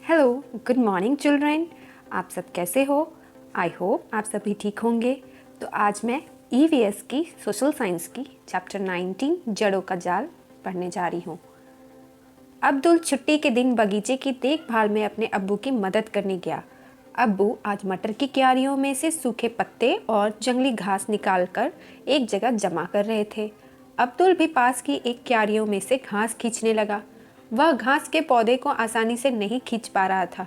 Hello, good morning children. आप सब कैसे हो? आई होप आप सभी ठीक होंगे। तो आज मैं ईवीएस की सोशल साइंस की चैप्टर 19 जड़ों का जाल पढ़ने जा रही हूँ। अब्दुल छुट्टी के दिन बगीचे की देखभाल में अपने अब्बू की मदद करने गया। अब्बू आज मटर की क्यारियों में से सूखे पत्ते और जंगली घास निकालकर एक जगह जमा कर रहे थे। अब्दुल भी पास की एक क्यारियों में से घास खींचने लगा। वह घास के पौधे को आसानी से नहीं खींच पा रहा था।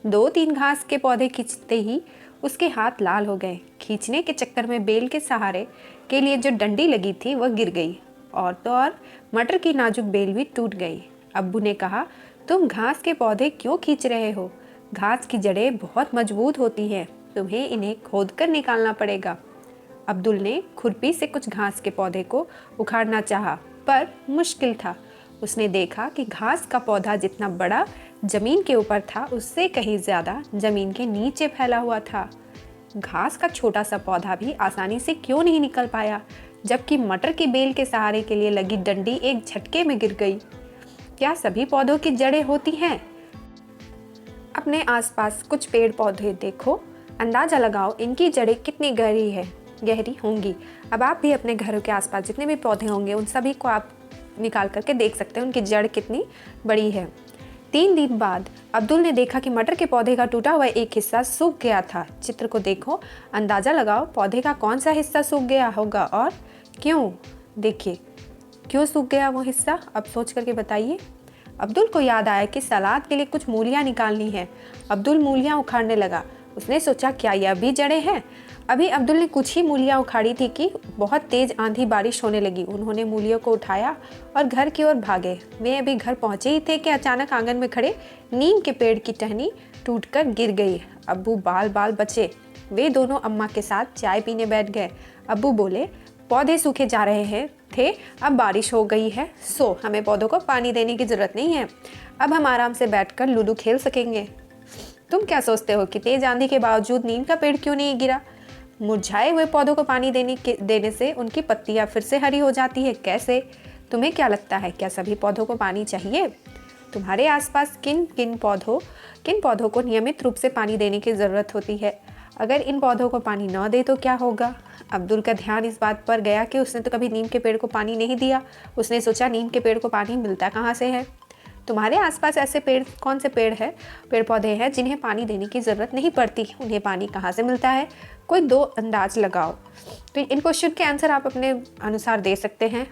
2-3 घास के पौधे खींचते ही उसके हाथ लाल हो गए। खींचने के चक्कर में बेल के सहारे के लिए जो डंडी लगी थी वह गिर गई और तो और मटर की नाजुक बेल भी टूट गई। अब्बू ने कहा, तुम घास के पौधे क्यों खींच रहे हो? घास की जड़ें बहुत मजबूत होती हैं, तुम्हें इन्हें खोदकर निकालना पड़ेगा। अब्दुल ने खुरपी से कुछ घास के पौधे को उखाड़ना चाहा, पर मुश्किल था। उसने देखा कि घास का पौधा जितना बड़ा जमीन के ऊपर था, उससे कहीं ज्यादा जमीन के नीचे फैला हुआ था। घास का छोटा सा पौधा भी आसानी से क्यों नहीं निकल पाया, जबकि मटर की बेल के सहारे के लिए लगी डंडी एक झटके में गिर गई। क्या सभी पौधों की जड़ें होती हैं? अपने आसपास कुछ पेड़ पौधे देखो, अंदाजा लगाओ इनकी जड़ें कितनी गहरी होंगी। अब आप भी अपने घरों के आसपास जितने भी पौधे होंगे उन सभी को आप निकाल करके देख सकते हैं उनकी जड़ कितनी बड़ी है। 3 दिन बाद अब्दुल ने देखा कि मटर के पौधे का टूटा हुआ एक हिस्सा सूख गया था। चित्र को देखो, अंदाजा लगाओ पौधे का कौन सा हिस्सा सूख गया होगा और क्यों। देखिए क्यों सूख गया वो हिस्सा, अब सोच करके बताइए। अब्दुल को याद आया कि सलाद के लिए कुछ मूलियाँ निकालनी है। अब्दुल मूलियाँ उखाड़ने लगा। उसने सोचा, क्या यह भी जड़ें हैं? अभी अब्दुल ने कुछ ही मूलियाँ उखाड़ी थी कि बहुत तेज आंधी बारिश होने लगी। उन्होंने मूलियों को उठाया और घर की ओर भागे। वे अभी घर पहुंचे ही थे कि अचानक आंगन में खड़े नीम के पेड़ की टहनी टूटकर गिर गई। अब्बू बाल बाल बचे। वे दोनों अम्मा के साथ चाय पीने बैठ गए। अब्बू बोले, पौधे सूखे जा रहे थे, अब बारिश हो गई है, सो हमें पौधों को पानी देने की जरूरत नहीं है। अब हम आराम से बैठकर लूडो खेल सकेंगे। तुम क्या सोचते हो कि तेज आंधी के बावजूद नीम का पेड़ क्यों नहीं गिरा? मुरझाए हुए पौधों को पानी देने से उनकी पत्तियां फिर से हरी हो जाती है। कैसे? तुम्हें क्या लगता है, क्या सभी पौधों को पानी चाहिए? तुम्हारे आसपास किन पौधों को नियमित रूप से पानी देने की ज़रूरत होती है? अगर इन पौधों को पानी न दे तो क्या होगा? अब्दुल का ध्यान इस बात पर गया कि उसने तो कभी नीम के पेड़ को पानी नहीं दिया। उसने सोचा, नीम के पेड़ को पानी मिलता कहाँ से है? तुम्हारे आसपास ऐसे कौन से पेड़ पौधे हैं जिन्हें पानी देने की ज़रूरत नहीं पड़ती? उन्हें पानी कहाँ से मिलता है? कोई 2 अंदाज लगाओ। तो इन क्वेश्चन के आंसर आप अपने अनुसार दे सकते हैं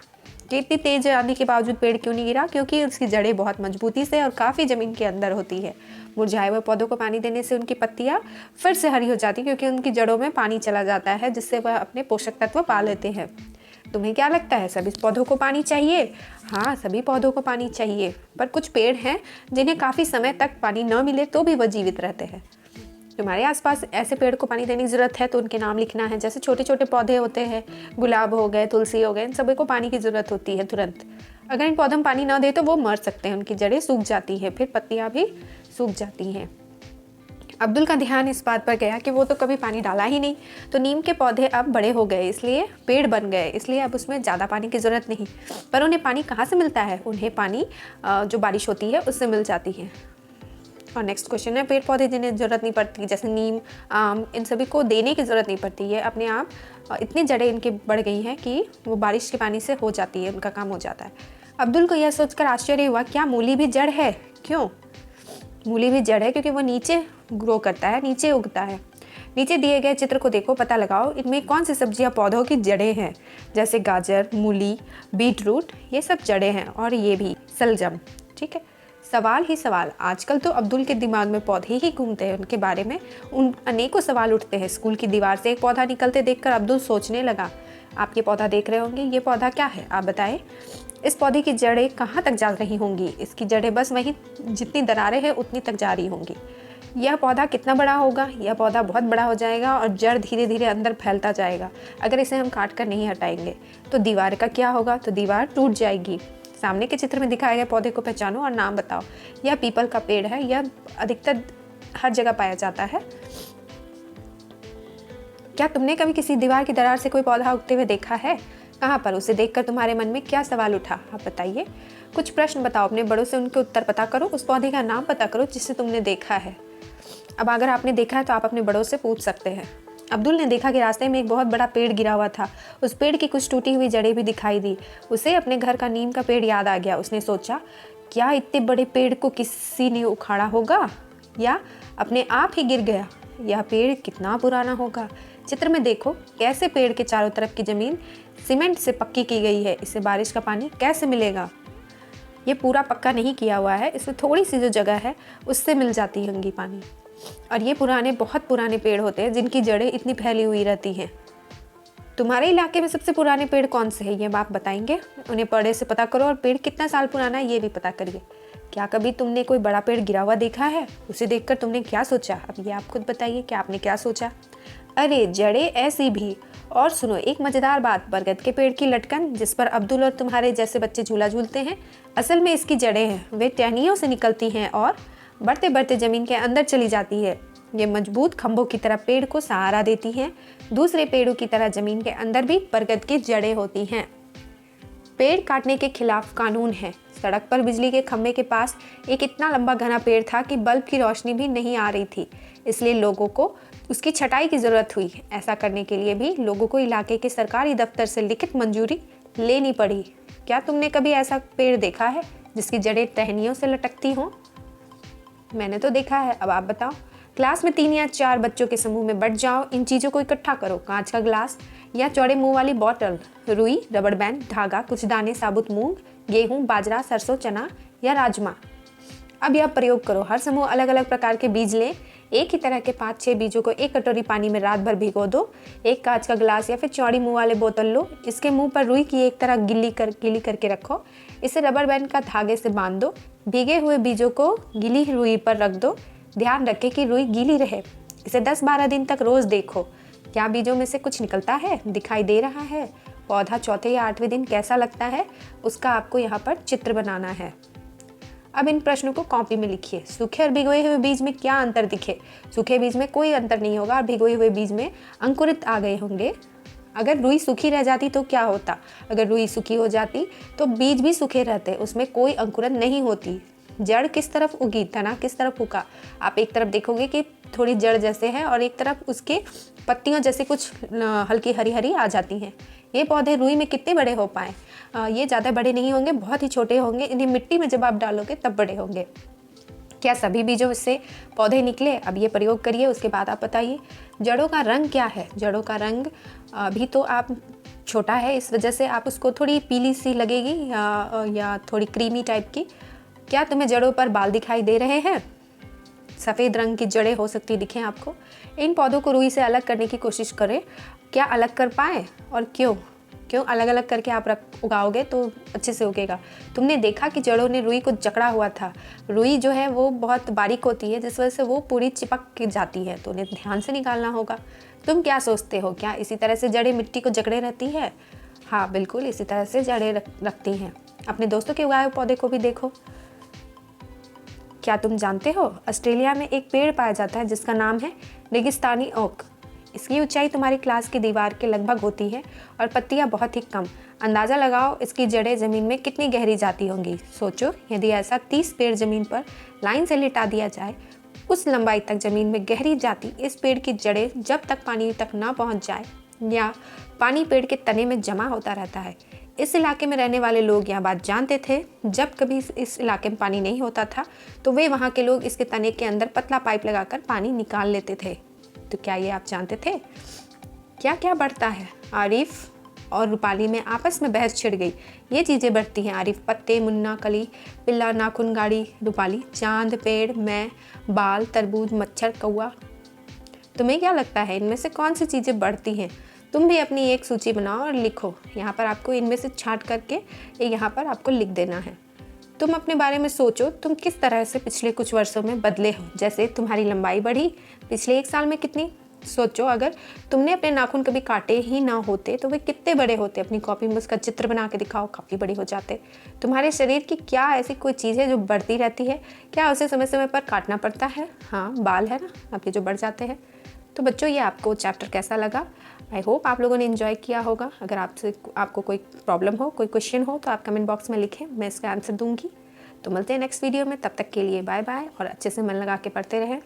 कि इतनी तेज आंधी के बावजूद पेड़ क्यों नहीं गिरा? क्योंकि उसकी जड़ें बहुत मजबूती से और काफ़ी ज़मीन के अंदर होती है। मुरझाए हुए पौधों को पानी देने से उनकी पत्तियाँ फिर से हरी हो जाती, क्योंकि उनकी जड़ों में पानी चला जाता है, जिससे वह अपने पोषक तत्व पा लेते हैं। तुम्हें क्या लगता है, सभी पौधों को पानी चाहिए? हाँ, सभी पौधों को पानी चाहिए, पर कुछ पेड़ हैं जिन्हें काफ़ी समय तक पानी न मिले तो भी वह जीवित रहते हैं। तुम्हारे आसपास ऐसे पेड़ को पानी देने की ज़रूरत है तो उनके नाम लिखना है। जैसे छोटे छोटे पौधे होते हैं, गुलाब हो गए, तुलसी हो गए, इन सभी को पानी की ज़रूरत होती है तुरंत। अगर इन पौधों में पानी न दे तो वो मर सकते हैं, उनकी जड़ें सूख जाती हैं, फिर पत्तियाँ भी सूख जाती हैं। अब्दुल का ध्यान इस बात पर गया कि वो तो कभी पानी डाला ही नहीं। तो नीम के पौधे अब बड़े हो गए, इसलिए पेड़ बन गए, इसलिए अब उसमें ज़्यादा पानी की ज़रूरत नहीं। पर उन्हें पानी कहाँ से मिलता है? उन्हें पानी जो बारिश होती है उससे मिल जाती है। और नेक्स्ट क्वेश्चन है, पेड़ पौधे जिन्हें ज़रूरत नहीं पड़ती, जैसे नीम, आम, इन सभी को देने की ज़रूरत नहीं पड़ती है। अपने आप इतनी जड़ें इनकी बढ़ गई हैं कि वो बारिश के पानी से हो जाती है, उनका काम हो जाता है। अब्दुल को यह सोचकर आश्चर्य हुआ, क्या मूली भी जड़ है? क्यों? मूली भी जड़ है क्योंकि वो नीचे ग्रो करता है, नीचे उगता है। नीचे दिए गए चित्र को देखो, पता लगाओ इनमें कौन सी सब्जियां पौधों की जड़ें हैं। जैसे गाजर, मूली, बीटरूट, ये सब जड़ें हैं, और ये भी सलजम। ठीक है, सवाल ही सवाल। आजकल तो अब्दुल के दिमाग में पौधे ही घूमते हैं, उनके बारे में अनेकों सवाल उठते हैं। स्कूल की दीवार से एक पौधा निकलते देखकर अब्दुल सोचने लगा। आप ये पौधा देख रहे होंगे, ये पौधा क्या है आप बताएं? इस पौधे की जड़ें कहाँ तक जा रही होंगी? इसकी जड़ें बस वहीं जितनी दरारें हैं उतनी तक जा रही होंगी। यह पौधा कितना बड़ा होगा? यह पौधा बहुत बड़ा हो जाएगा और जड़ धीरे धीरे अंदर फैलता जाएगा। अगर इसे हम काट कर नहीं हटाएंगे तो दीवार का क्या होगा? तो दीवार टूट जाएगी। सामने के चित्र में दिखाए गए पौधे को पहचानो और नाम बताओ। यह पीपल का पेड़ है, यह अधिकतर हर जगह पाया जाता है। क्या तुमने कभी किसी दीवार की दरार से कोई पौधा उगते हुए देखा है? कहाँ पर? उसे देखकर तुम्हारे मन में क्या सवाल उठा, आप बताइए। कुछ प्रश्न बताओ, अपने बड़ों से उनके उत्तर पता करो, उस पौधे का नाम पता करो जिसे तुमने देखा है। अब अगर आपने देखा है तो आप अपने बड़ों से पूछ सकते हैं। अब्दुल ने देखा कि रास्ते में एक बहुत बड़ा पेड़ गिरा हुआ था। उस पेड़ की कुछ टूटी हुई जड़ें भी दिखाई दी। उसे अपने घर का नीम का पेड़ याद आ गया। उसने सोचा, क्या इतने बड़े पेड़ को किसी ने उखाड़ा होगा या अपने आप ही गिर गया? यह पेड़ कितना पुराना होगा। चित्र में देखो कैसे पेड़ के चारों तरफ की जमीन सीमेंट से पक्की की गई है। इसे बारिश का पानी कैसे मिलेगा? ये पूरा पक्का नहीं किया हुआ है, इसमें थोड़ी सी जो जगह है उससे मिल जाती होंगी पानी। और ये पुराने, बहुत पुराने पेड़ होते हैं जिनकी जड़ें इतनी फैली हुई रहती हैं। तुम्हारे इलाके में सबसे पुराने पेड़ कौन से हैं, ये आप बताएंगे। उन्हें पौधे से पता करो और पेड़ कितना साल पुराना है ये भी पता करिए। क्या कभी तुमने कोई बड़ा पेड़ गिरा हुआ देखा है? उसे देखकर तुमने क्या सोचा? अब ये आप खुद बताइए कि आपने क्या सोचा। अरे जड़ें ऐसी भी। और सुनो एक मज़ेदार बात, बरगद के पेड़ की लटकन जिस पर अब्दुल और तुम्हारे जैसे बच्चे झूला झूलते हैं, असल में इसकी जड़ें हैं। वे टहनियों से निकलती हैं और बढ़ते बढ़ते ज़मीन के अंदर चली जाती है। ये मजबूत खंभों की तरह पेड़ को सहारा देती हैं। दूसरे पेड़ों की तरह ज़मीन के अंदर भी बरगद की जड़ें होती हैं। पेड़ काटने के खिलाफ कानून है। सड़क पर बिजली के खंभे के पास एक इतना लंबा घना पेड़ था कि बल्ब की रोशनी भी नहीं आ रही थी, इसलिए लोगों को उसकी छटाई की ज़रूरत हुई। ऐसा करने के लिए भी लोगों को इलाके के सरकारी दफ्तर से लिखित मंजूरी लेनी पड़ी। क्या तुमने कभी ऐसा पेड़ देखा है जिसकी जड़ें टहनियों से लटकती हों? मैंने तो देखा है, अब आप बताओ। क्लास में 3 या 4 बच्चों के समूह में बट जाओ, इन चीज़ों को इकट्ठा करो। कांच का ग्लास या चौड़े मुंह वाली बोतल, रुई, रबड़ बैंड, धागा, कुछ दाने साबुत मूंग, गेहूं, बाजरा, सरसों, चना या राजमा। अब यह प्रयोग करो। हर समूह अलग अलग प्रकार के बीज ले। एक ही तरह के 5-6 बीजों को एक कटोरी पानी में रात भर भिगो दो। एक कांच का गिलास या फिर चौड़ी मुंह वाले बोतल लो। इसके मुंह पर रुई की एक तरह गीली करके रखो। इसे रबर बैंड का धागे से बांध दो। भीगे हुए बीजों को गीली रुई पर रख दो। ध्यान रखें कि रुई गीली रहे। इसे 10-12 दिन तक रोज देखो। क्या बीजों में से कुछ निकलता है, दिखाई दे रहा है? पौधा चौथे या 8वें दिन कैसा लगता है, उसका आपको यहाँ पर चित्र बनाना है। अब इन प्रश्नों को कॉपी में लिखिए। सूखे और भिगोए हुए बीज में क्या अंतर दिखे? सूखे बीज में कोई अंतर नहीं होगा और भिगोए हुए बीज में अंकुरित आ गए होंगे। अगर रुई सूखी रह जाती तो क्या होता? अगर रुई सूखी हो जाती तो बीज भी सूखे रहते, उसमें कोई अंकुरन नहीं होती। जड़ किस तरफ उगी, तना किस तरफ उगा? आप एक तरफ देखोगे कि थोड़ी जड़ जैसे है और एक तरफ उसके पत्तियों जैसे कुछ हल्की हरी हरी आ जाती हैं। ये पौधे रुई में कितने बड़े हो पाए? ये ज़्यादा बड़े नहीं होंगे, बहुत ही छोटे होंगे। इन्हें मिट्टी में जब आप डालोगे तब बड़े होंगे। क्या सभी बीजों से पौधे निकले? अब ये प्रयोग करिए, उसके बाद आप बताइए। जड़ों का रंग क्या है? जड़ों का रंग अभी तो आप छोटा है, इस वजह से आप उसको थोड़ी पीली सी लगेगी या थोड़ी क्रीमी टाइप की। क्या तुम्हें जड़ों पर बाल दिखाई दे रहे हैं? सफ़ेद रंग की जड़ें हो सकती दिखें आपको। इन पौधों को रुई से अलग करने की कोशिश करें। क्या अलग कर पाए और क्यों? क्यों अलग अलग करके आप उगाओगे तो अच्छे से उगेगा। तुमने देखा कि जड़ों ने रुई को जकड़ा हुआ था। रुई जो है वो बहुत बारीक होती है, जिस वजह से वो पूरी चिपक के जाती है, तो उन्हें ध्यान से निकालना होगा। तुम क्या सोचते हो, क्या इसी तरह से जड़ें मिट्टी को जकड़े रहती है? हाँ बिल्कुल, इसी तरह से जड़ें रखती हैं। अपने दोस्तों के उगाए हुए पौधे को भी देखो। क्या तुम जानते हो, ऑस्ट्रेलिया में एक पेड़ पाया जाता है जिसका नाम है रेगिस्तानी ओक। इसकी ऊंचाई तुम्हारी क्लास की दीवार के लगभग होती है और पत्तियां बहुत ही कम। अंदाज़ा लगाओ इसकी जड़ें ज़मीन में कितनी गहरी जाती होंगी। सोचो, यदि ऐसा 30 पेड़ ज़मीन पर लाइन से लिटा दिया जाए, उस लंबाई तक ज़मीन में गहरी जाती इस पेड़ की जड़ें जब तक पानी तक ना पहुँच जाए या पानी पेड़ के तने में जमा होता रहता है। इस इलाके में रहने वाले लोग यह बात जानते थे। जब कभी इस इलाके में पानी नहीं होता था तो वे वहाँ के लोग इसके तने के अंदर पतला पाइप लगाकर पानी निकाल लेते थे। तो क्या ये आप जानते थे? क्या क्या बढ़ता है? आरिफ और रूपाली में आपस में बहस छिड़ गई। ये चीज़ें बढ़ती हैं। आरिफ पत्ते, मुन्ना, कली, पिल्ला, नाखून, गाड़ी। रूपाली चांद, पेड़, मैं, बाल, तरबूज, मच्छर, कौआ। तुम्हें क्या लगता है इनमें से कौन सी चीज़ें बढ़ती हैं? तुम भी अपनी एक सूची बनाओ और लिखो। यहाँ पर आपको इनमें से छांट करके यहाँ पर आपको लिख देना है। तुम अपने बारे में सोचो, तुम किस तरह से पिछले कुछ वर्षों में बदले हो। जैसे तुम्हारी लंबाई बढ़ी पिछले 1 साल में कितनी। सोचो, अगर तुमने अपने नाखून कभी काटे ही ना होते तो वे कितने बड़े होते। अपनी कॉपी में उसका चित्र बना के दिखाओ, काफ़ी बड़े हो जाते। तुम्हारे शरीर की क्या ऐसी कोई चीज़ है जो बढ़ती रहती है? क्या उसे समय समय पर काटना पड़ता है? हाँ, बाल है ना आपके जो बढ़ जाते हैं। तो बच्चों ये आपको चैप्टर कैसा लगा? आई होप आप लोगों ने इन्जॉय किया होगा। अगर आपको कोई प्रॉब्लम हो, कोई क्वेश्चन हो तो आप कमेंट बॉक्स में लिखें, मैं इसका आंसर दूंगी। तो मिलते हैं नेक्स्ट वीडियो में, तब तक के लिए बाय बाय और अच्छे से मन लगा के पढ़ते रहें।